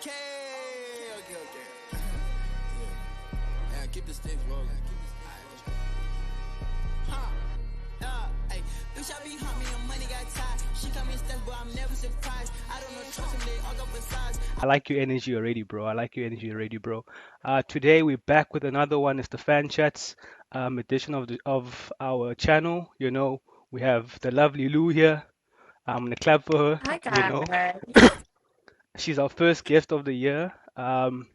Okay, okay. Yeah, keep the sticks rolling. Huh? Hey, bitch, I be hunt me and money got tied. She come in steps, but I'm never surprised. I don't know, trust him, they all go for size. I like your energy already, bro. I like your energy already, bro. Today we're back with another one. It's the fan chats edition of our channel. We have the lovely Lou here. I'm gonna clap for her. Hi You know, guys. she's our first guest of the year. And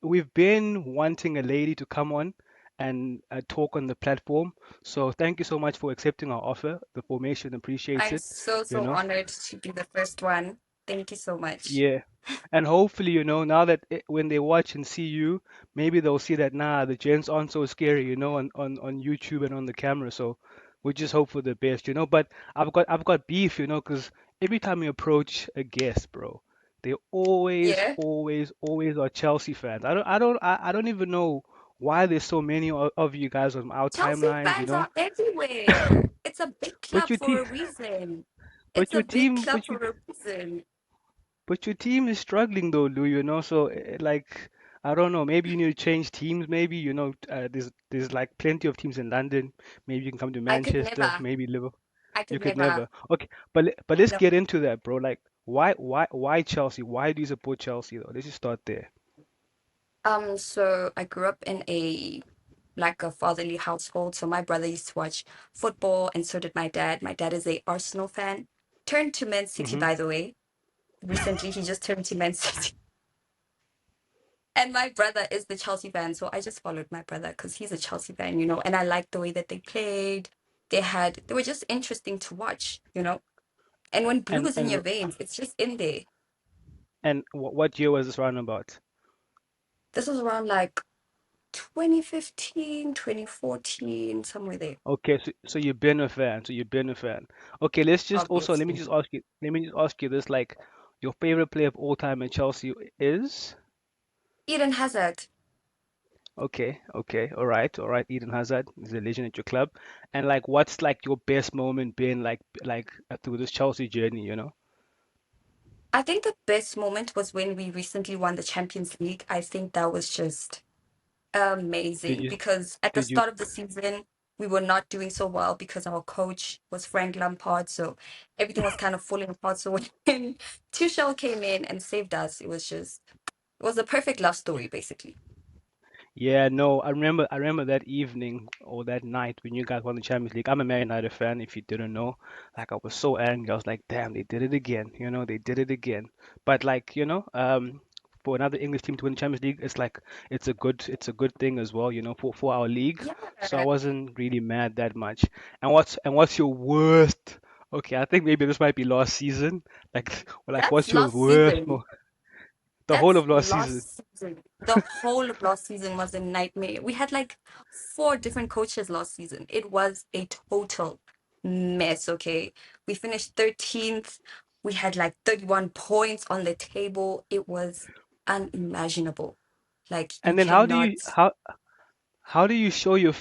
we've been wanting a lady to come on and talk on the platform. So thank you so much for accepting our offer. The formation appreciates I'm it. so You know. honored to be the first one. Thank you so much. Yeah. And hopefully, now that when they watch and see you, maybe they'll see that the gents aren't so scary, on YouTube and on the camera. So we just hope for the best, But I've got beef, because every time we approach a guest, bro, they Yeah. always are Chelsea fans. I don't even know why there's so many of you guys on our Chelsea timelines, fans are everywhere. It's a big But club your for team, a reason. but It's a your big team, club for a reason. But your team is struggling though, Lou, so like I don't know, maybe you need to change teams, maybe, there's like plenty of teams in London. Maybe you can come to I could Manchester, never. maybe Liverpool. I You could could never. never. Okay, but let's No. get into that, bro. Like why Chelsea? Why do you support Chelsea though? Let's just start there. So I grew up in a fatherly household. So my brother used to watch football and so did my dad. My dad is a Arsenal fan. Turned to Man City, Hmm. by the way. Recently he just turned to Man City. And my brother is the Chelsea fan, so I just followed my brother because he's a Chelsea fan, and I liked the way that they played. They were just interesting to watch. And when blue And is in and your veins, it's just in there. and what year was this round about? This was around like 2015, 2014, somewhere there, Okay, so you've been a fan. So you've been a fan. Okay, let me obviously. just ask you this, like your favorite player of all time at Chelsea is? Eden Hazard. Okay, all right. Eden Hazard is a legend at your club, and like, what's like your best moment been through this Chelsea journey? I think the best moment was when we recently won the Champions League. I think that was just Did amazing you because at the did you start of the season, we were not doing so well because our coach was Frank Lampard. So everything was kind of falling apart. So when Tuchel came in and saved us, it was a perfect love story, basically. Yeah, no, I remember that evening or that night when you guys won the Champions League. I'm a Man United fan, if you didn't know. Like I was so angry. I was like, damn, they did it again. They did it again. But like, for another English team to win the Champions League, it's a good thing as well, for our league. So I Yeah, wasn't really mad that much. And what's your worst? Okay, I think maybe this might be last season. Like that's what's your last worst? season. The whole That's of last season. last season. The whole of last season was a nightmare. We had like four different coaches last season. It was a total mess, okay? We finished 13th. We had like 31 points on the table. It was unimaginable. Like you And then how do cannot. you how do you show your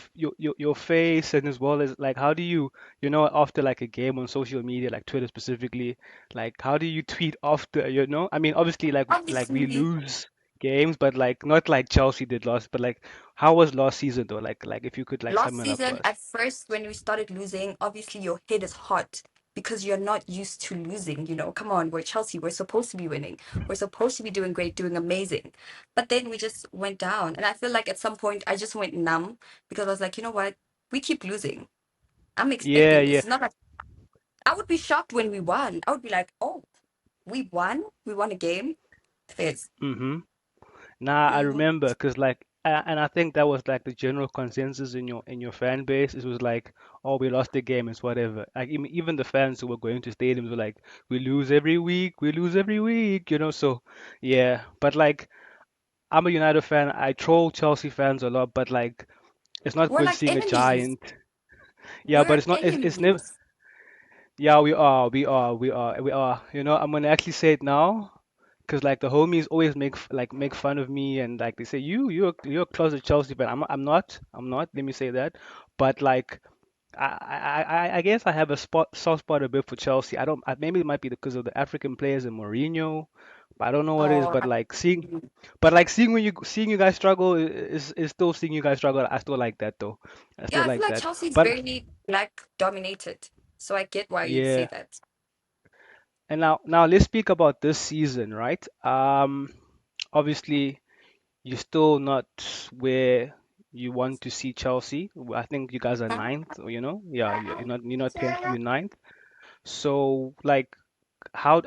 face, and as well as like how do you after like a game on social media, like Twitter specifically, like how do you tweet after, I mean, obviously, like we Obviously, lose games, but like not like Chelsea did last, but like how was last season though, like if you could like last sum it up for season, us. at first, when we started losing, obviously your head is hot because you're not used to losing. Come on, we're Chelsea. We're supposed to be winning. We're supposed to be doing great, doing amazing. But then we just went down. And I feel like at some point I just went numb because I was like, you know what? We keep losing. I'm Yeah, expecting this. yeah. It's not like I would be shocked when we won. I would be like, oh, we won? We won a game? Fizz. Mm-hmm. Nah, I Hmm. remember because and I think that was like the general consensus in your fan base. It was like, oh, we lost the game, it's whatever. Like even the fans who were going to stadiums were like, we lose every week, we lose every week. So yeah. But like, I'm a United fan. I troll Chelsea fans a lot, but like, it's not We're good like seeing a enemies. giant. Yeah, but We're it's not. It's never. enemies. Yeah, we are. I'm gonna actually say it now. Cause like the homies always make fun of me, and like they say you're a closet Chelsea fan. I'm not. Let me say that. But like I guess I have a soft spot a bit for Chelsea. I don't. Maybe it might be because of the African players and Mourinho, But I don't know what it is. Oh, But like seeing seeing you guys struggle is still seeing you guys struggle. I still like that though. I yeah, still I feel like like that. Chelsea's But very black dominated. So I get why you'd say yeah. that. And now let's speak about this season, right? Obviously you're still not where you want to see Chelsea. I think you guys are ninth, or, yeah, you're not 10th, you're ninth. So like how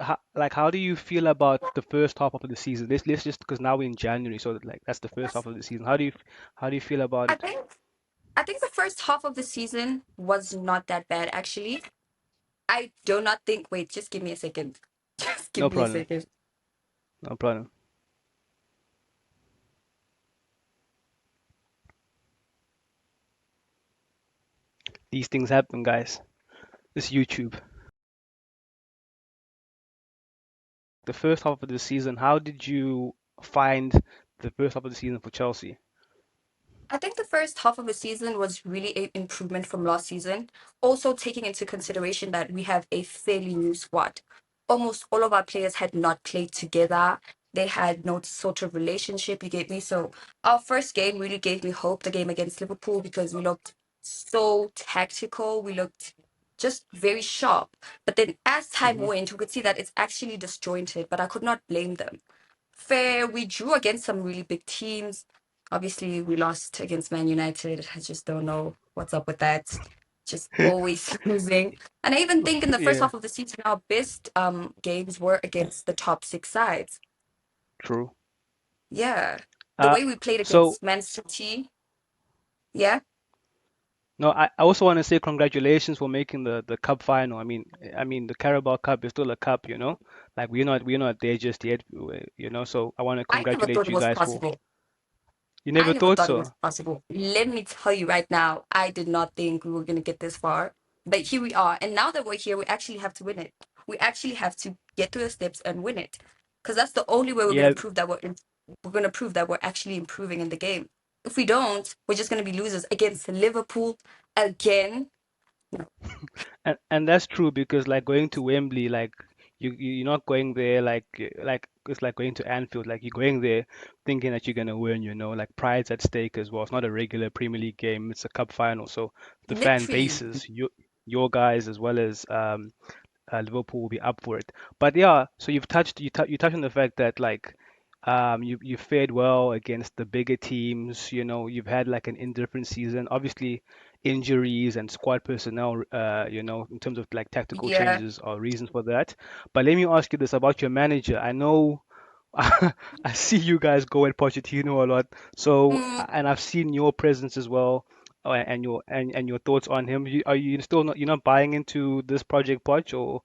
do you feel about the first half of the season? Let's just because now we're in January, so like that's the first half of the season. How do you feel about I it? think I think the first half of the season was not that bad actually. I do not think wait, just give me a second. Just give No me a problem. second. No problem. These things happen, guys. It's YouTube. The first half of the season, how did you find the first half of the season for Chelsea? I think the first half of the season was really an improvement from last season. Also, taking into consideration that we have a fairly new squad. Almost all of our players had not played together. They had no sort of relationship, you get me? So, our first game really gave me hope, the game against Liverpool, because we looked so tactical. We looked just very sharp. But then, as time Hmm. went, we could see that it's actually disjointed, but I could not blame them. Fair. We drew against some really big teams. Obviously, we lost against Man United. I just don't know what's up with that. Just always losing. And I even think in the first Yeah, half of the season, our best games were against the top six sides. true. Yeah. The Uh, way we played so against Man City. Yeah. no, I also want to say congratulations for making the cup final. I mean the Carabao Cup is still a cup, you know. Like we're not there just yet, So I want to I never thought congratulate it you was guys for. possible. You I never never thought thought it was so? possible. Let me tell you right now, I did not think we were going to get this far. But here we are. And now that we're here, we actually have to win it. We actually have to get through the steps and win it. Because that's the only way we're going Yeah, to prove that we're going to prove that we're actually improving in the game. If we don't, we're just going to be losers against Liverpool again. and that's true because like going to Wembley, like you're not going there like it's like going to Anfield. Like you're going there thinking that you're gonna win. Like pride's at stake as well. It's not a regular Premier League game. It's a cup final. So the fan Literally. bases, your guys as well as Liverpool will be up for it. But yeah, so you touched on the fact that like you fared well against the bigger teams. You've had like an indifferent season. Obviously, injuries and squad personnel. In terms of like tactical Yeah. changes are reasons for that. But let me ask you this about your manager. I know. I see you guys go at Pochettino a lot. So, Mm, and I've seen your presence as well, and your thoughts on him. Are you still not you're not buying into this Project Poch or?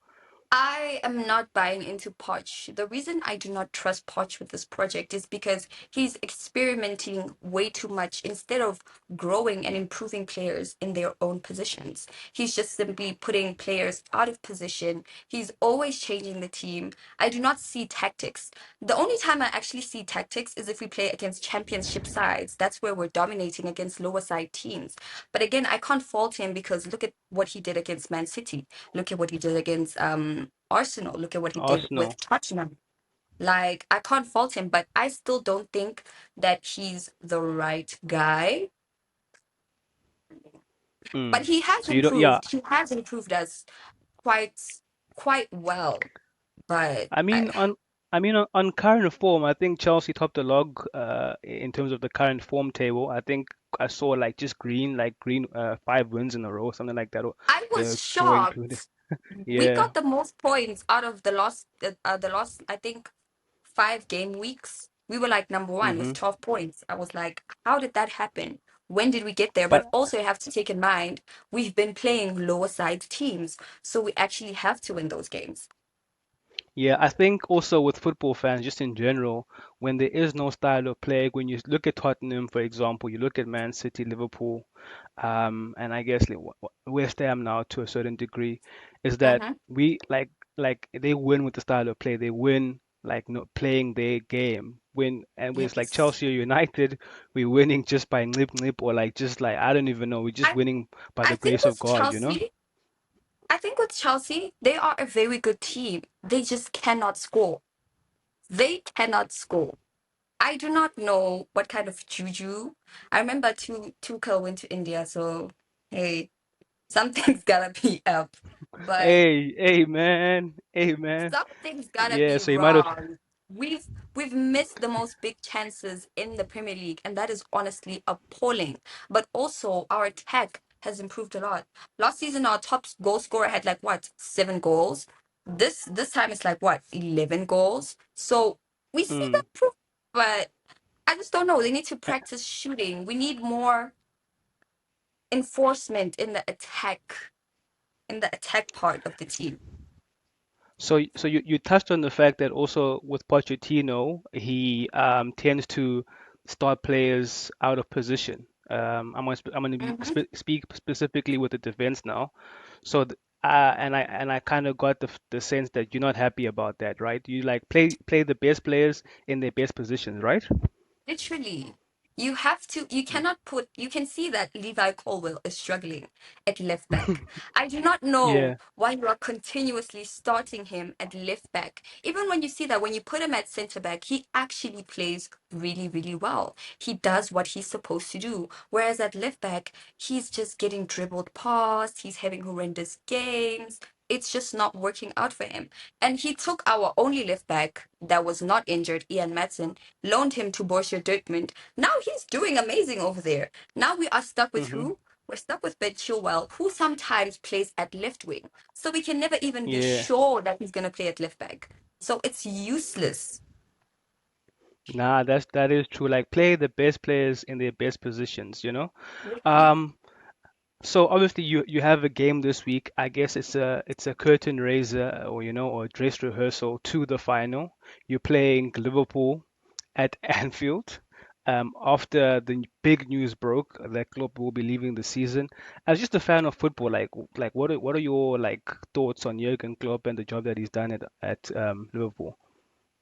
I am not buying into Poch. The reason I do not trust Poch with this project is because he's experimenting way too much instead of growing and improving players in their own positions. He's just simply putting players out of position. He's always changing the team. I do not see tactics. The only time I actually see tactics is if we play against championship sides. That's where we're dominating against lower side teams. But again, I can't fault him because look at what he did against Man City. Look at what he did against Arsenal. Look at what he did with Arsenal. Tottenham. Like, I can't fault him, but I still don't think that he's the right guy. But Mm. he has So you don't, yeah. improved. He has improved us quite quite well. But I mean on on current form, I think Chelsea topped the log in terms of the current form table. I think I saw like just green 5 wins in a row, something like that, or I was the draw included. shocked. We Yeah, got the most points out of the last I think 5 game weeks. We were like number one with hmm 12 points. I was like, how did that happen? When did we get there? But but also you have to take in mind we've been playing lower side teams, so we actually have to win those games. yeah, I think also with football fans, just in general, when there is no style of play, when you look at Tottenham, for example, you look at Man City, Liverpool, and I guess like, West Ham now to a certain degree, is that Mm-hmm. we like they win with the style of play. They win like not playing their game. And when it's like Yes. Chelsea or United, we're winning just by nip or like just like I don't even know. We're just I winning by I the think grace of with God. Chelsea, I think with Chelsea, they are a very good team. They just cannot score. They cannot score. I do not know what kind of juju. I remember Tuchel went to India, so hey, something's gotta be up. But Hey, man. Hey, man. something's gotta Yeah, be so you might have. wrong. We've missed the most big chances in the Premier League, and that is honestly appalling. But also our attack has improved a lot. Last season our top goal scorer had like what, 7 goals? This time it's like what, 11 goals? So we see Mm. that proof, but I just don't know. They need to practice shooting. We need more enforcement in the attack part of the team. So you touched on the fact that also with Pochettino, he tends to start players out of position. I'm gonna Hmm. speak specifically with the defense now. So and I kind of got the sense that you're not happy about that, right? You like play the best players in their best positions, right? Literally, you have to, you cannot put, you can see that Levi Colwell is struggling at left back. I do not know Yeah. why you are continuously starting him at left back. Even when you see that when you put him at center back, he actually plays really, really well. He does what he's supposed to do. Whereas at left back, he's just getting dribbled past, he's having horrendous games. It's just not working out for him. And he took our only left back that was not injured, Ian Matson, loaned him to Borussia Dortmund. Now he's doing amazing over there. Now we are stuck with Hmm. who? We're stuck with Ben Chilwell, who sometimes plays at left wing. So we can never even be Yeah. sure that he's going to play at left back. So it's useless. Nah, that is true. Like play the best players in their best positions, you know? Literally. Um, So obviously you have a game this week. I guess it's a curtain raiser or or dress rehearsal to the final. You're playing Liverpool at Anfield. After the big news broke that Klopp will be leaving the season. As just a fan of football, like what are your like thoughts on Jurgen Klopp and the job that he's done at Liverpool?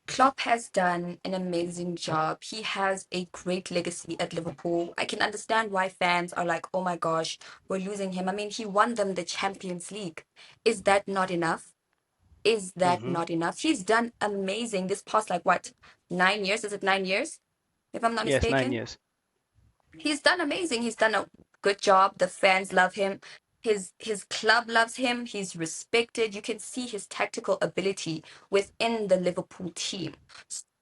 Klopp has done an amazing job. He has a great legacy at Liverpool. I can understand why fans are like, oh my gosh, we're losing him. I mean, he won them the Champions League. Is that not enough? Is that Hmm. not enough? He's done amazing this past, like, what, 9 years? Is it 9 years? If I'm not Yes, nine mistaken. years. He's done amazing. He's done a good job. The fans love him. His club loves him. He's respected. You can see his tactical ability within the Liverpool team.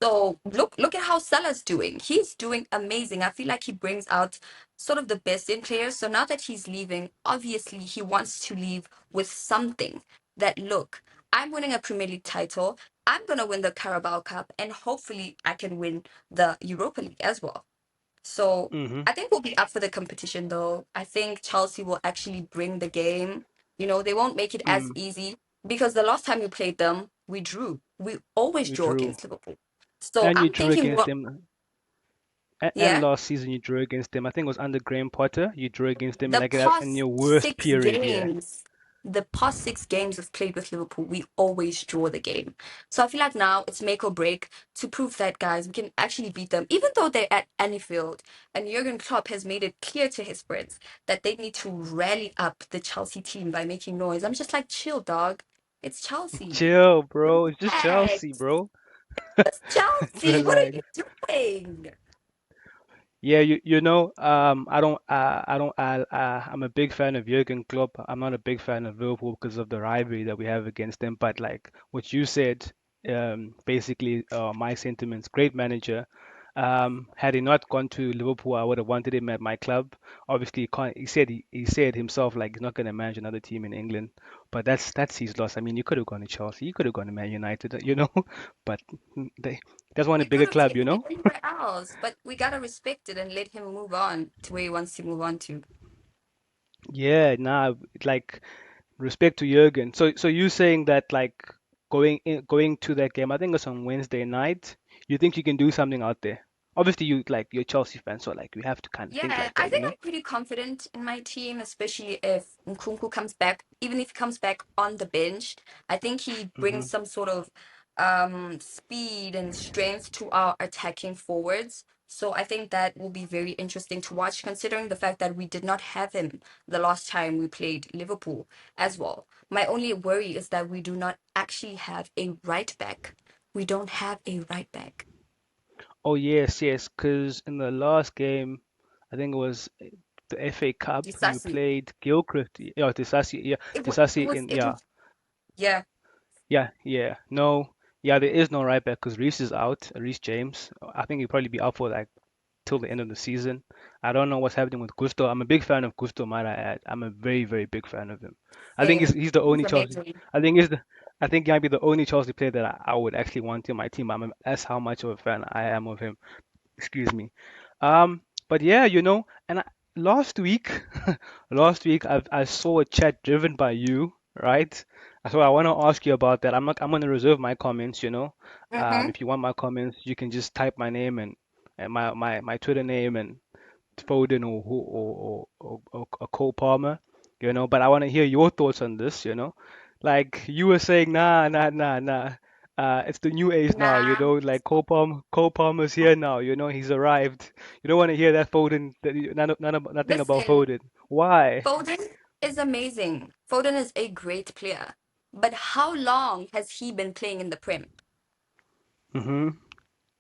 So look at how Salah's doing. He's doing amazing. I feel like he brings out sort of the best in players. So now that he's leaving, obviously he wants to leave with something that look, I'm winning a Premier League title. I'm gonna win the Carabao Cup, and hopefully I can win the Europa League as well. So Hmm. I think we'll be up for the competition though. I think Chelsea will actually bring the game. You know, they won't make it as Mm. easy because the last time we played them, we drew. We always You draw drew, against Liverpool. So and you I'm drew thinking, against well, them. And yeah, last season you drew against them. I think it was under Graham Potter. You drew against them the like that in past your worst six period. Yeah. games, the past 6 games we've played with Liverpool, we always draw the game. So I feel like now it's make or break to prove that, guys, we can actually beat them, even though they're at Anfield. And Jurgen Klopp has made it clear to his friends that they need to rally up the Chelsea team by making noise. I'm just like, chill, dog. It's Chelsea. Chill, bro. It's just Chelsea, Relax. bro. It's Chelsea. What are Relax. you doing? Yeah, I'm a big fan of Jurgen Klopp. I'm not a big fan of Liverpool because of the rivalry that we have against them. But like what you said, basically, my sentiments. Great manager. Had he not gone to Liverpool, I would have wanted him at my club. Obviously, he can't. He said himself like he's not going to manage another team in England. But that's his loss. I mean, you could have gone to Chelsea. You could have gone to Man United. But they just want a We could bigger have club. taken it anywhere else, but we gotta respect it and let him move on to where he wants to move on to. Yeah, nah, like respect to Jurgen. So you saying that like going to that game, I think it's on Wednesday night. You think you can do something out there? Obviously, you're a Chelsea fan, so like you have to kind of think Yeah, like I that, you think know? I'm pretty confident in my team, especially if Nkunku comes back. Even if he comes back on the bench, I think he Hmm. brings some sort of speed and strength to our attacking forwards. So I think that will be very interesting to watch, considering the fact that we did not have him the last time we played Liverpool as well. My only worry is that we do not actually have a right back. We don't have a right back. Oh yes, yes. Because in the last game, I think it was the FA Cup, you Disasi. played Gilchrist. Yeah, Disasi. Yeah, It Disasi was in. it Yeah, was yeah. yeah, yeah. No, yeah. There is no right back because Reece is out. Reece James. I think he'll probably be out for like till the end of the season. I don't know what's happening with Gusto. I'm a big fan of Gusto, might I add. I'm a very, very big fan of him. I think Same. he's the He's only Chelsea. amazing. I think he's the. I think he might be the only Chelsea player that I would actually want in my team. That's how much of a fan I am of him. Excuse me. But yeah, and last week, last week I saw a chat driven by you, right? So I want to ask you about that. I'm gonna reserve my comments, Mm-hmm. If you want my comments, you can just type my name and my Twitter name and Foden or Cole Palmer, But I want to hear your thoughts on this, Like you were saying, nah, nah, nah, nah. It's the new age now, Nah. Like Cole Palmer's here now, He's arrived. You don't want to hear that Foden, nothing about Listen, Foden. Why? Foden is amazing. Foden is a great player. But how long has he been playing in the Prem? Mm-hmm.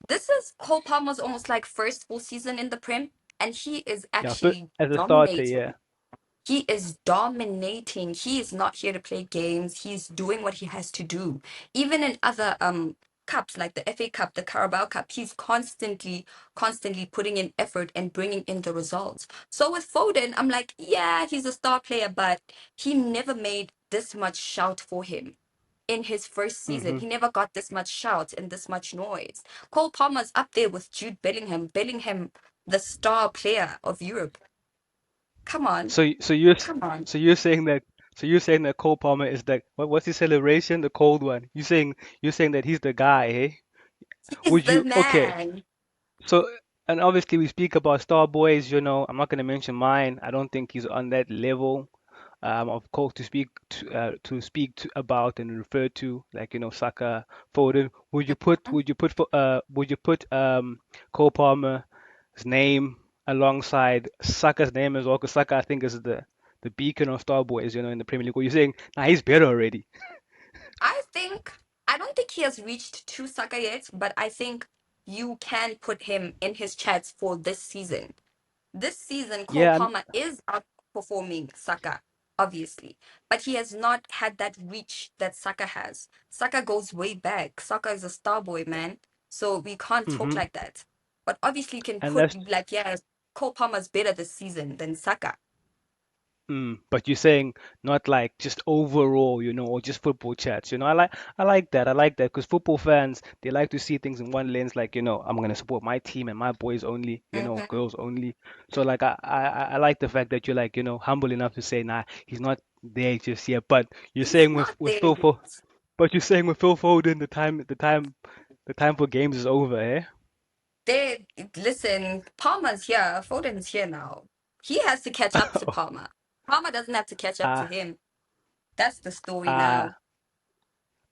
This is Cole Palmer's almost like first full season in the Prem, and he is Yeah, actually as a starter, yeah. dominating. He is dominating. He is not here to play games. He's doing what he has to do. Even in other cups like the FA Cup, the Carabao Cup, he's constantly putting in effort and bringing in the results. So with Foden, I'm like, yeah, he's a star player, but he never made this much shout for him in his first season. Mm-hmm. He never got this much shout and this much noise. Cole Palmer's up there with Jude Bellingham. Bellingham, the star player of Europe. Come on, So so you're s- come on. so you're saying that Cole Palmer is the what's his celebration? The cold one. You're saying that he's the guy, eh? He's Would the you okay? man. So, and obviously we speak about star boys, I'm not going to mention mine. I don't think he's on that level, of course, about and refer to, like, Saka, Foden. Would you put Cole Palmer's name alongside Saka's name as well? Because Saka, I think, is the beacon of star boys, in the Premier League. Or you're saying, nah, he's better already. I think I don't think he has reached to Saka yet, but I think you can put him in his chats for this season. This season, Cole Yeah, Palmer is outperforming Saka, obviously, but he has not had that reach that Saka has. Saka goes way back. Saka is a star boy, man. So we can't talk hmm like that. But obviously, you can and put that's like, yeah, Cole Palmer's better this season than Saka. But you're saying not like just overall, or just football chats. I like that. I like that because football fans they like to see things in one lens. Like, I'm gonna support my team and my boys only, Hmm. girls only. So like I like the fact that you're like, humble enough to say, nah, he's not there just yet. But you're He's saying with not with there Phil yet. Fo but you're saying with Phil Foden, the time for games is over, eh? They listen, Palmer's here, Foden's here now. He has to catch up to Palmer. Palmer doesn't have to catch up to Ah, him. That's the story ah, now.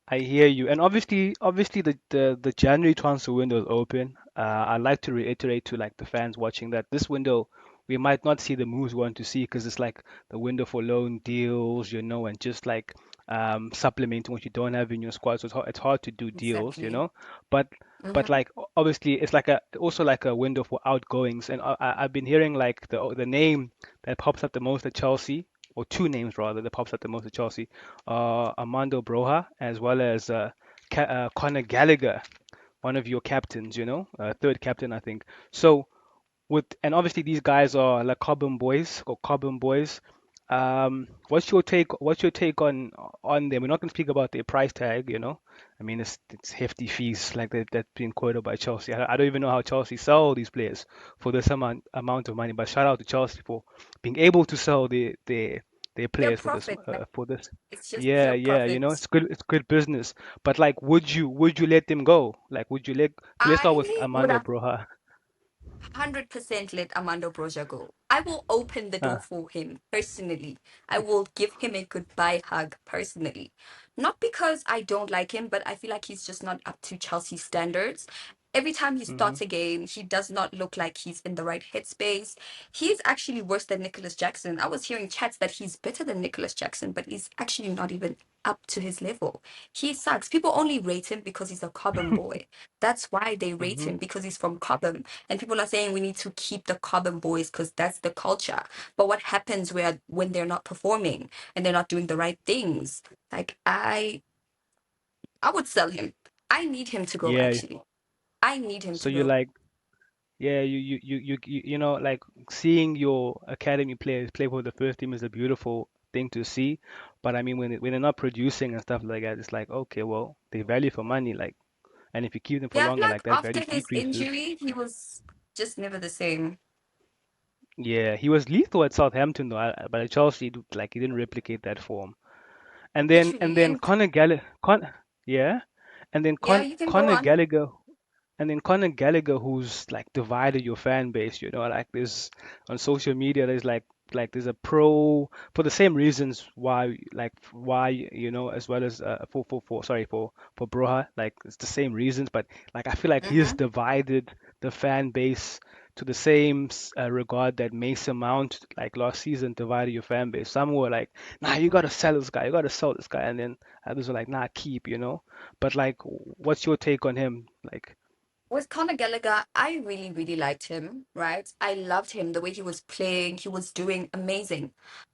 I hear you. And obviously the January transfer window is open. I'd like to reiterate to like the fans watching that this window we might not see the moves we want to see because it's like the window for loan deals, and just like supplementing what you don't have in your squad. So it's hard to do deals, Exactly. But Hmm. like obviously it's like a also like a window for outgoings. And I've been hearing like the name that pops up the most at Chelsea, or two names rather that pops up the most at Chelsea, Armando Broja, as well as Conor Gallagher, one of your captains, third captain, I think. So and obviously these guys are like carbon boys or carbon boys. What's your take? What's your take on them? We're not going to speak about their price tag, I mean, it's hefty fees like that's being quoted by Chelsea. I don't even know how Chelsea sell these players for this amount of money. But shout out to Chelsea for being able to sell their Pure players profit, man. for this. It's just Yeah, pure yeah, profit. it's good business. But like, would you let them go? Like, would you let? So let's start with I would Armando Broja. 100% let Armando Broja go. I will open the Uh, door for him personally. I will give him a goodbye hug personally. Not because I don't like him, but I feel like he's just not up to Chelsea standards. Every time he Hmm. starts a game, he does not look like he's in the right headspace. He's actually worse than Nicholas Jackson. I was hearing chats that he's better than Nicholas Jackson, but he's actually not even up to his level. He sucks. People only rate him because he's a Cobham boy. That's why they rate Hmm. him, because he's from Cobham. And people are saying we need to keep the Cobham boys because that's the culture. But what happens when they're not performing and they're not doing the right things? Like I would sell him. I need him to go, Yeah. actually. I need him So to you go. like, yeah, you know, like seeing your academy players play for the first team is a beautiful thing to see. But I mean, when they're not producing and stuff like that, it's like, okay, well, they value for money, like, and if you keep them for Yeah, I feel longer, like like that after value his decreases. injury, he was just never the same. Yeah, he was lethal at Southampton though, but at Chelsea, like, he didn't replicate that form. And Literally. then And Yeah, and then yeah, you can go Conor on. Gallagher. And then Conor Gallagher, who's like divided your fan base, you know, like there's on social media, there's like there's a pro for the same reasons why you know, as well as for sorry for Broha, like it's the same reasons, but like I feel like he's Mm-hmm. divided the fan base to the same regard that Mason Mount like last season divided your fan base. Some were like, nah, you gotta sell this guy, you gotta sell this guy, and then others were like, nah, keep, you know. But like, what's your take on him? Like. With Conor Gallagher, I really, really liked him, right? I loved him, the way he was playing. He was doing amazing.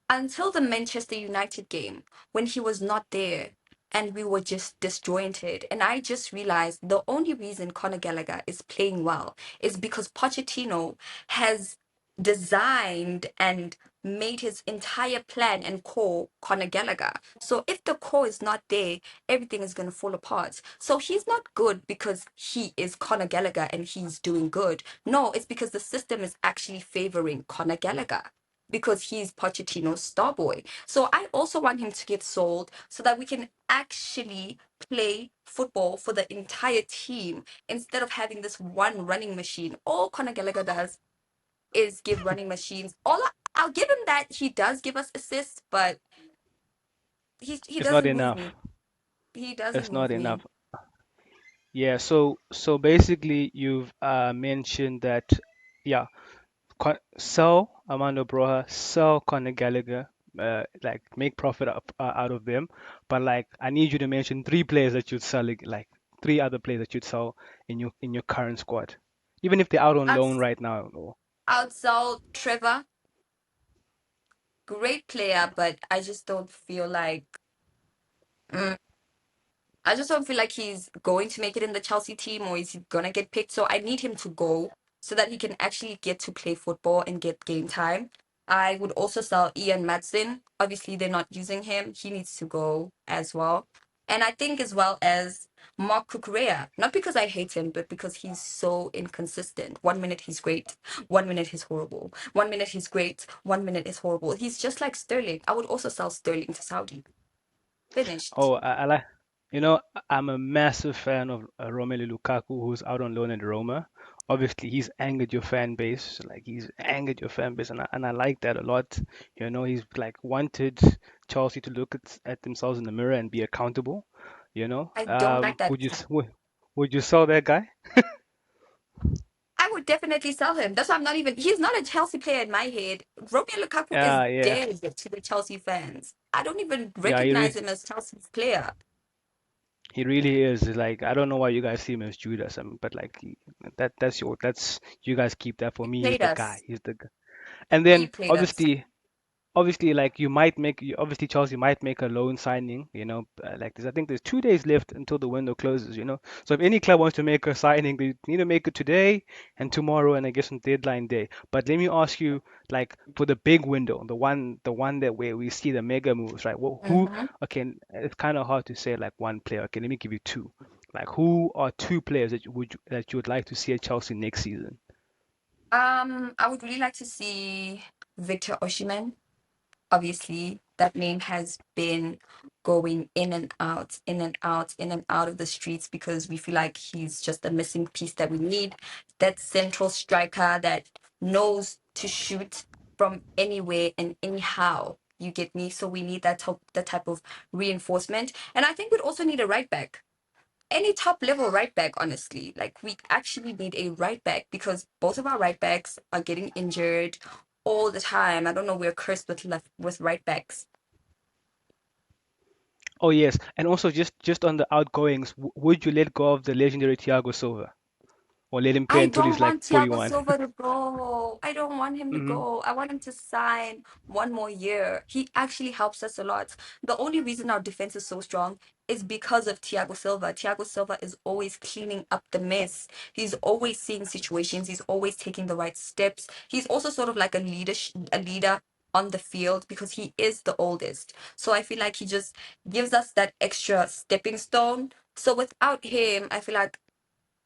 Until the Manchester United game, when he was not there and we were just disjointed. And I just realized the only reason Conor Gallagher is playing well is because Pochettino has designed and made his entire plan and core Conor Gallagher. So if the core is not there, everything is going to fall apart. So he's not good because he is Conor Gallagher and he's doing good. No, it's because the system is actually favoring Conor Gallagher because he's Pochettino's star boy. So I also want him to get sold so that we can actually play football for the entire team instead of having this one running machine. All Conor Gallagher does is give running machines. I'll give him that he does give us assists, but he It's not doesn't move enough. me. He doesn't It's move not me. enough. Yeah, so basically you've mentioned that, yeah, sell Armando Broja, sell Conor Gallagher, like make profit out of them. But like I need you to mention three players that you'd sell, like three other players that you'd sell in your current squad, even if they're out on I'd loan right now. Or, outsell Trevor, great player, but I just don't feel like mm, I just don't feel like he's going to make it in the Chelsea team or is he gonna get picked. So I need him to go so that he can actually get to play football and get game time. I would also sell Ian Madsen. Obviously, they're not using him. He needs to go as well. And I think as well as Mark Cucurella, not because I hate him, but because he's so inconsistent. 1 minute he's great, 1 minute he's horrible. 1 minute he's great, 1 minute is horrible. He's just like Sterling. I would also sell Sterling to Saudi. Finished. oh, I like, you know, I'm a massive fan of Romelu Lukaku, who's out on loan at Roma. Obviously, he's angered your fan base, like he's angered your fan base, and I like that a lot. You know, he's like wanted Chelsea to look at themselves in the mirror and be accountable. You know, I don't like that. would you sell that guy? I would definitely sell him. That's why I'm not even. He's not a Chelsea player in my head. Romelu Lukaku is Yeah, dead to the Chelsea fans. I don't even yeah. recognize him as Chelsea's player. He really is. Like I don't know why you guys see him as Judas, but like that's you guys keep that for He me. He's played the guy. us. He's the guy. And He then played us. obviously like obviously Chelsea might make a loan signing, you know, like I think there's 2 days left until the window closes, you know. So if any club wants to make a signing, they need to make it today and tomorrow, and I guess on deadline day. But let me ask you, like for the big window, the one that where we see the mega moves, right? Well, who? Hmm. Okay, it's kind of hard to say like one player. Okay, let me give you two. Like who are two players that you would like to see at Chelsea next season? I would really like to see Victor Osimhen. Obviously that name has been going in and out, in and out, in and out of the streets because we feel like he's just a missing piece that we need. That central striker that knows to shoot from anywhere and anyhow. You get me? So we need that type of reinforcement. And I think we'd also need a right back. any top level right back, honestly. Like we actually need a right back because both of our right backs are getting injured all the time. I don't know, we're cursed with left with right backs. Oh yes, and also just on the outgoings, would you let go of the legendary Thiago Silva or let him play I until he's don't like want Thiago 41? Silva to go. I don't want him to Hmm. go. I want him to sign one more year. He actually helps us a lot. The only reason our defense is so strong is because of Thiago Silva. Thiago Silva is always cleaning up the mess. He's always seeing situations. He's always taking the right steps. He's also sort of like a leader on the field because he is the oldest. So I feel like he just gives us that extra stepping stone. So without him, I feel like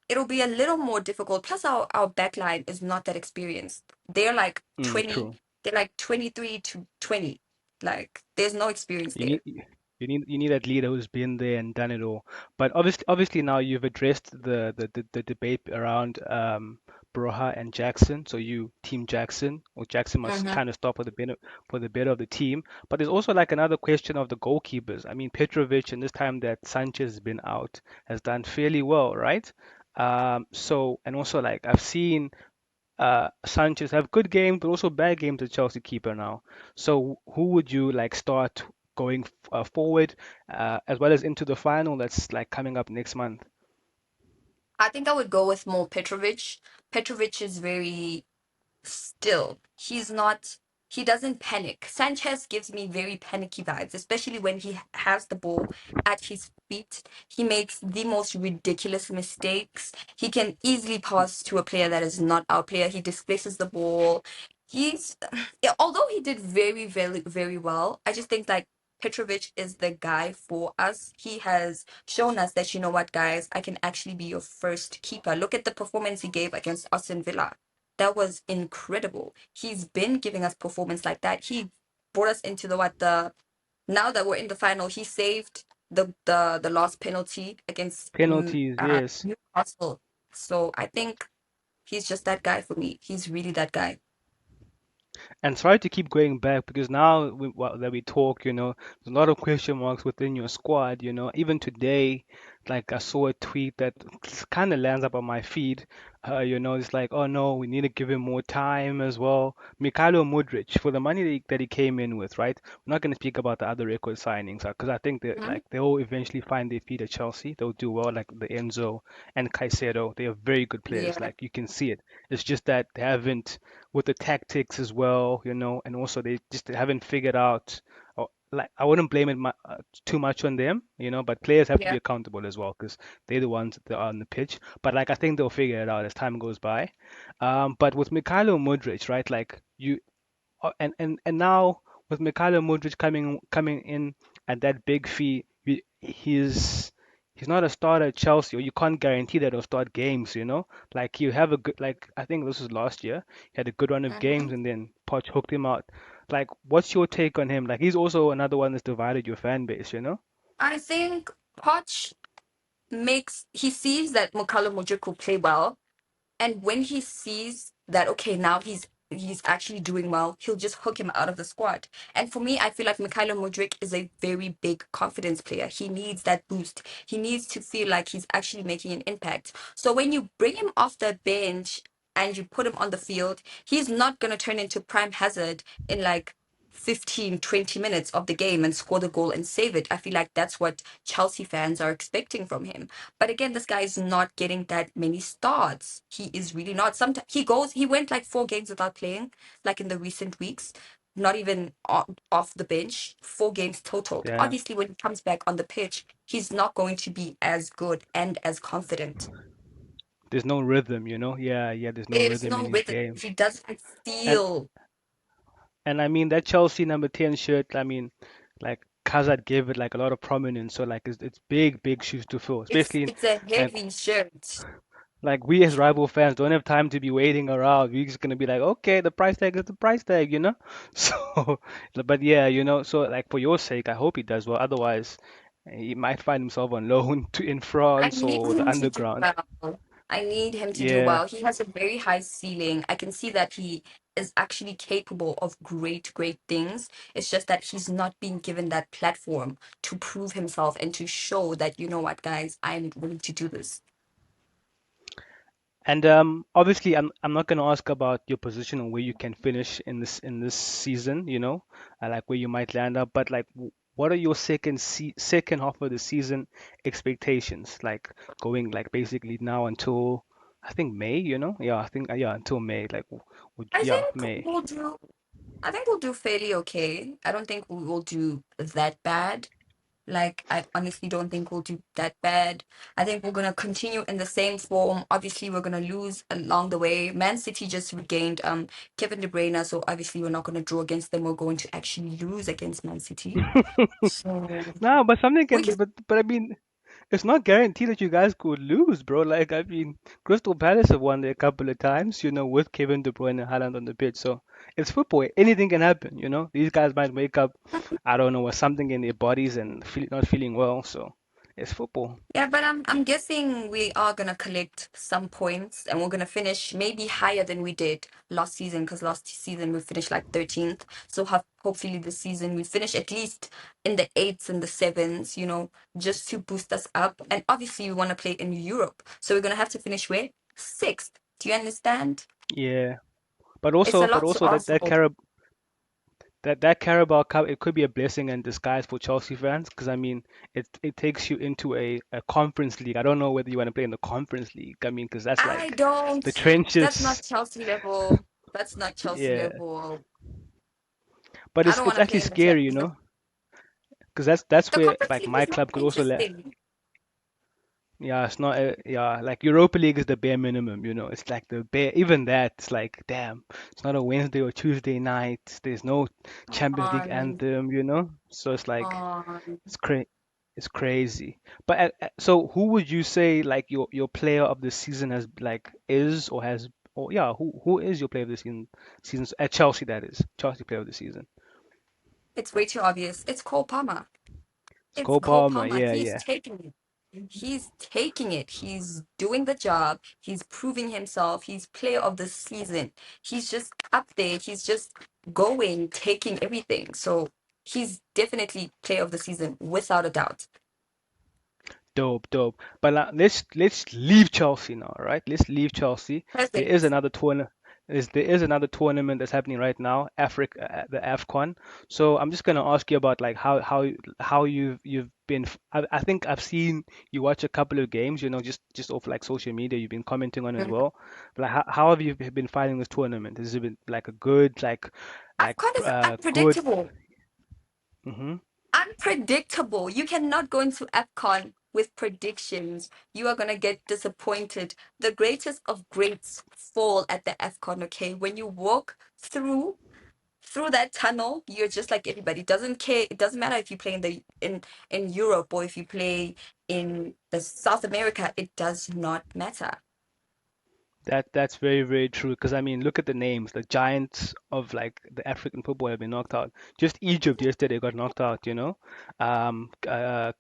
it'll be a little more difficult. Plus, our backline is not that experienced. They're like Mm, 20, true. they're like 23 to 20. Like, there's no experience You there. need you need that leader who's been there and done it all. But obviously now you've addressed the debate around Broha and Jackson. So you team Jackson, or Jackson must Hmm. kind of stop for the better of the team. But there's also like another question of the goalkeepers. I mean Petrovic, in this time that Sanchez has been out, has done fairly well, right? So and also like I've seen Sanchez have good games, but also bad games at Chelsea keeper now. So who would you like start going forward, as well as into the final that's like coming up next month? I think I would go with more Petrovic. Petrovic is very still. He doesn't panic. Sanchez gives me very panicky vibes, especially when he has the ball at his feet. He makes the most ridiculous mistakes. He can easily pass to a player that is not our player. He displaces the ball. He's yeah, although he did very, very, very well, I just think like Petrovic is the guy for us. He has shown us that, you know what, guys, I can actually be your first keeper. Look at the performance he gave against Aston Villa. That was incredible. He's been giving us performance like that. He brought us into the now that we're in the final, he saved the last penalty against Penalties, yes. Newcastle. So I think he's just that guy for me. He's really that guy. And sorry to keep going back because now that we talk, there's a lot of question marks within your squad. Even today, like I saw a tweet that kind of lands up on my feed. It's like, oh no, we need to give him more time as well. Mikhailo Mudryk, for the money that he came in with, right? We're not going to speak about the other record signings because I think that Mhm. like they'll eventually find their feet at Chelsea. They'll do well, like the Enzo and Caicedo. They are very good players. Yeah, Like you can see it. It's just that they haven't with the tactics as well, and also they just haven't figured out. Or, like I wouldn't blame it too much on them, but players have to be yeah, accountable as well because they're the ones that are on the pitch. But like I think they'll figure it out as time goes by. But with Mikhailo Mudryk, right? Like and now with Mikhailo Mudryk coming in at that big fee, he's not a starter at Chelsea, or you can't guarantee that he'll start games. Like you have a good, like I think this was last year, he had a good run of hmm games, and then Poch hooked him out. Like, what's your take on him? Like, he's also another one that's divided your fan base. I think Poch he sees that Mukala Mudryk will play well. And when he sees that, okay, now he's actually doing well, he'll just hook him out of the squad. And for me, I feel like Mikhailo Mudryk is a very big confidence player. He needs that boost. He needs to feel like he's actually making an impact. So when you bring him off the bench and you put him on the field, he's not going to turn into prime hazard in like 15, 20 minutes of the game and score the goal and save it. I feel like that's what Chelsea fans are expecting from him. But again, this guy is not getting that many starts. He is really not. Sometimes he went like 4 games without playing, like in the recent weeks, not even off the bench, 4 games totaled. Yeah, Obviously, when he comes back on the pitch, he's not going to be as good and as confident. there's no rhythm. Yeah, yeah, there's no There's rhythm no in his rhythm. game. He doesn't And feel. and I mean that Chelsea number 10 shirt, I mean, like Hazard gave it like a lot of prominence, so like it's big, big shoes to fill, It's especially in it's a like heavy shirt. like we as rival fans don't have time to be waiting around. We're just gonna be like, okay, the price tag is the price tag. So, but yeah, so like for your sake, I hope he does well. Otherwise, he might find himself on loan to in I France need or the him to do underground. well. I need him to do Yeah, well. He has a very high ceiling. I can see that he is actually capable of great, great things. It's just that he's not being given that platform to prove himself and to show that, you know what, guys, I'm willing to do this. And obviously, I'm not gonna ask about your position or where you can finish in this season, like where you might land up. But like, what are your second half of the season expectations? Like going like basically now until I think May, Yeah, I think yeah until May. Like, I yeah, think May. we'll do I think we'll do fairly okay. I don't think we will do that bad. Like, I honestly don't think we'll do that bad. I think we're gonna continue in the same form. Obviously, we're gonna lose along the way. Man City just regained Kevin De Bruyne, so obviously we're not gonna draw against them. We're going to actually lose against Man City. So No, but something we can, can, but I mean, it's not guaranteed that you guys could lose, bro. Like, I mean, Crystal Palace have won there a couple of times, with Kevin De Bruyne and Haaland on the pitch. So it's football. Anything can happen. These guys might wake up, I don't know, with something in their bodies and not feeling well. So it's football. yeah, but I'm guessing we are gonna collect some points and we're gonna finish maybe higher than we did last season because last season we finished like 13th. So hopefully this season we finish at least in the eights and the sevens, just to boost us up. And obviously we want to play in Europe, so we're gonna have to finish where? Sixth. Do you understand? Yeah. But It's a also, but lot to also that ask that for. that Carabao Cup, it could be a blessing in disguise for Chelsea fans because I mean it takes you into a conference league. I don't know whether you want to play in the conference league. I mean, because that's I like don't. the That's not trenches. Chelsea level. That's not Chelsea Yeah, level. but I it's don't it's want to actually play in the scary, Champions League. because that's The where Conference like League my is not club could also like interesting. yeah, it's not yeah, like Europa League is the bare minimum. It's like the bare even that it's like damn, it's not a Wednesday or Tuesday night. There's no Champions League On, anthem. So it's like on. it's cra it's crazy. But so who would you say like your player of the season has like is or has or yeah, who is your player of the season at Chelsea, that is. Chelsea player of the season. It's way too obvious. It's Cole Palmer. It's It's Cole Cole Palmer. Palmer. Yeah, He's yeah. taking it. He's taking it. He's doing the job. He's proving himself. He's player of the season. He's just up there. He's just going, taking everything. So he's definitely player of the season without a doubt. Dope, dope. But let's leave Chelsea now, all right? Let's leave Chelsea. There is Perfect. another tournament. There is another tournament that's happening right now, Africa, the AFCON. So I'm just gonna ask you about like how you've been. I think I've seen you watch a couple of games, just off like social media. You've been commenting on as Mhm. well. But like, how have you been finding this tournament? Has it been like a good like AFCON is good? unpredictable. Hmm. Unpredictable. You cannot go into AFCON with predictions. You are going to get disappointed. The greatest of greats fall at the AFCON, okay? When you walk through that tunnel, you're just like everybody. It doesn't care. It doesn't matter if you play in Europe or if you play in the South America. It does not matter. That's very, very true. Because I mean, look at the names. The giants of like the African football have been knocked out. Just Egypt yesterday got knocked out.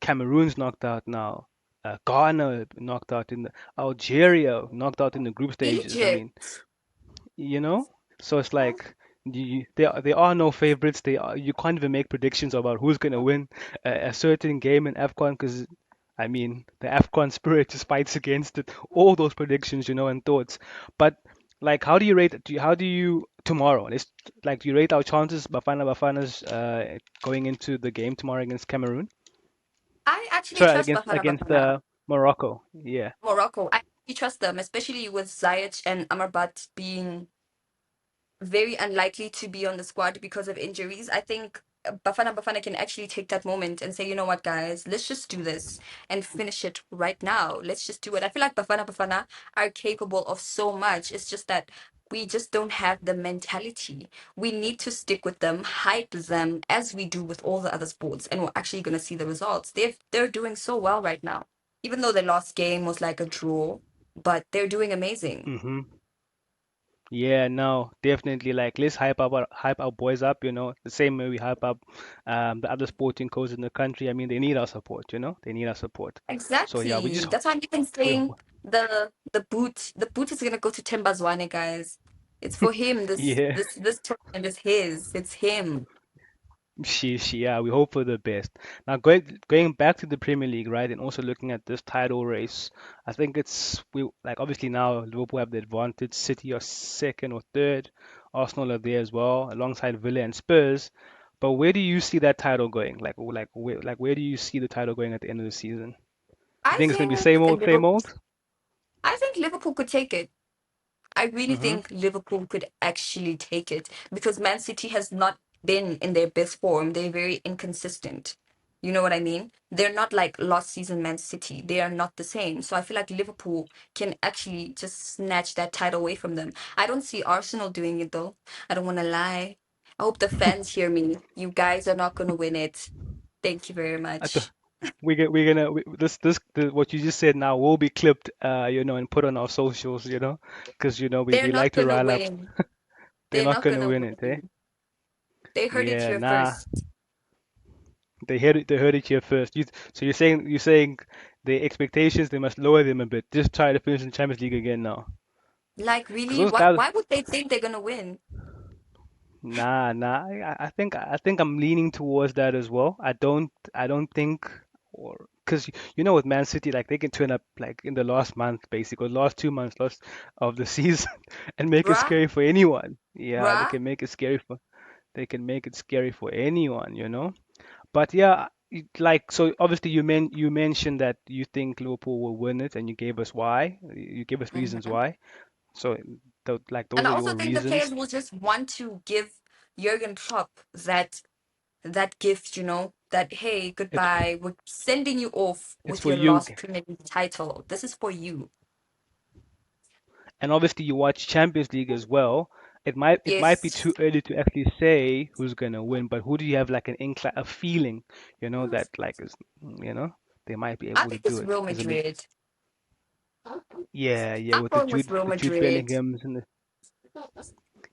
Cameroon's knocked out now. Ghana knocked out in the Algeria knocked out in the group stages. I mean, Egypt. you know, so it's like there are no favorites. You can't even make predictions about who's gonna win a certain game in AFCON because I mean the AFCON spirit just fights against it. All those predictions, and thoughts. But like, how do you rate? How do you tomorrow? Let's like, do you rate our chances, Bafana's going into the game tomorrow against Cameroon? I actually Sorry, trust against Bafana against Bafana. Morocco. Yeah. Morocco. I actually trust them, especially with Ziyech and Amrabat being very unlikely to be on the squad because of injuries. I think Bafana can actually take that moment and say, you know what, guys, let's just do this and finish it right now. Let's just do it. I feel like Bafana are capable of so much. It's just that we just don't have the mentality. We need to stick with them, hype them as we do with all the other sports, and we're actually going to see the results. They're doing so well right now, even though the last game was like a draw, but they're doing amazing. Mm-hmm. Yeah, no, definitely. Like, let's hype our boys up. The same way we hype up the other sporting codes in the country. I mean, they need our support. They need our support. So yeah, Exactly. That's why I'm even we saying the boot is gonna go to Tembazwane, guys. It's for him. This Yeah. this this tournament is his. It's him. Yeah, we hope for the best. Now going back to the Premier League, right, and also looking at this title race, I think it's we like obviously now Liverpool have the advantage, City are second or third, Arsenal are there as well, alongside Villa and Spurs. But where do you see that title going? Where do you see the title going at the end of the season? You I think it's gonna be think same old, same Liverpool. old? I think Liverpool could take it. I really Mm-hmm. think Liverpool could actually take it because Man City has not been in their best form. They're very inconsistent. You know what I mean? They're not like last season Man City. They are not the same. So I feel like Liverpool can actually just snatch that title away from them. I don't see Arsenal doing it though. I don't want to lie. I hope the fans hear me. You guys are not going to win it. Thank you very much. What you just said now will be clipped, and put on our socials, because They're we not like to going to rile up. win. They're They're not not going gonna to win it, eh? win. They heard it Yeah, here nah. first. They heard it here first. So you're saying the expectations they must lower them a bit. Just try to finish in Champions League again now. Like, Because really? those What? guys, Why would they think they're gonna win? nah. I think I'm leaning towards that as well. I don't think, or because with Man City, like they can turn up like in the last month, basically, or last 2 months, last of the season, and make it Bruh, scary for anyone. Yeah, they bruh. can make it scary for anyone. But yeah, like so obviously you mentioned that you think Liverpool will win it, and you gave us why. You gave us reasons Mhm. why. So And those I are also your think the players reasons. will just want to give Jurgen Klopp that gift, that hey, It's goodbye, we're sending you off it's with for your you. last Premier League title. This is for you. And obviously you watch Champions League as well. It might be Yes. too early to actually say who's gonna win, but who do you have like a feeling, that like is they might be I able to think do it's it. Real Madrid. Yeah, I'm with the going with Jude Real the Jude Madrid. Bellinghams and the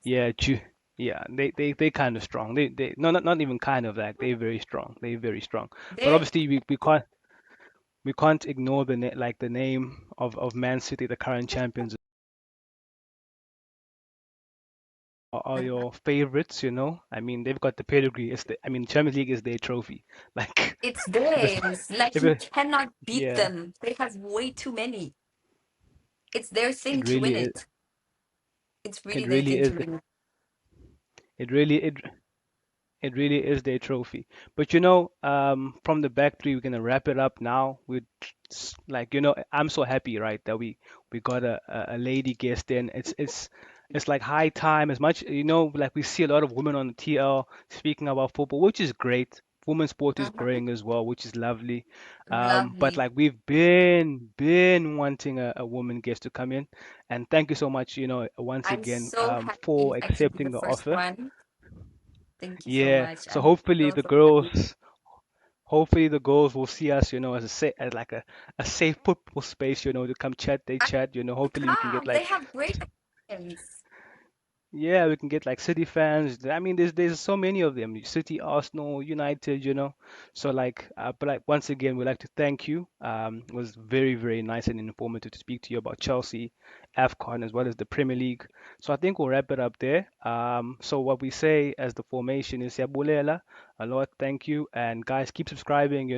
yeah, they kind of strong. They no not even kind of like they're very strong. They're very strong. But They obviously we can't ignore the name of Man City, the current champions. Are your favorites. I mean, they've got the pedigree. Champions League is their trophy. Like, it's if it's theirs. Like if you it, cannot beat yeah, them. They have way too many. It's their thing it to really win is. it. It's really It their really thing to is. win it. It really it really is their trophy. But from the back three, we're gonna wrap it up now. I'm so happy, right, that we got a lady guest in. It's like high time. As much like we see a lot of women on the TL speaking about football, which is great. Women's sport is Mhm. growing as well, which is lovely. But Lovely. like we've been wanting a woman guest to come in, and thank you so much, once I'm again, so for happy I could be accepting the the first offer. one. Thank you so Yeah, much. so I'm hopefully so, the so happy. girls, hopefully the girls will see us, as like a safe football space, to come chat, they I chat, hopefully we can get come. They like have great opinions. yeah, we can get like City fans. I mean, there's so many of them. City, Arsenal, United. So but like once again, we'd like to thank you. It was very, very nice and informative to speak to you about Chelsea, AFCON, as well as the Premier League. So I think we'll wrap it up there. So what we say as the formation is Siyabulela, a lot, thank you, and guys, keep subscribing,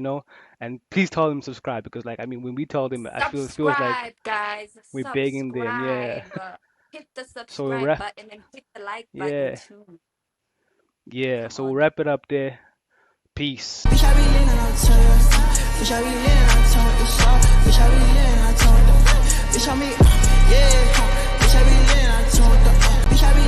and please tell them subscribe because like I mean, when we tell them, it feels like Subscribe, guys. we're begging them. Yeah. Subscribe. Hit the So we'll subscribe wrap. button and hit the like button Yeah. too. Yeah, Come so we'll on. wrap it up there. Peace. Bitch, I be leaning, I tell ya. Bitch, I be leaning, I tell it's all. Bitch, I be leaning, I tell them. Bitch, I be, yeah. Bitch, I be leaning, I tell them. Bitch, I be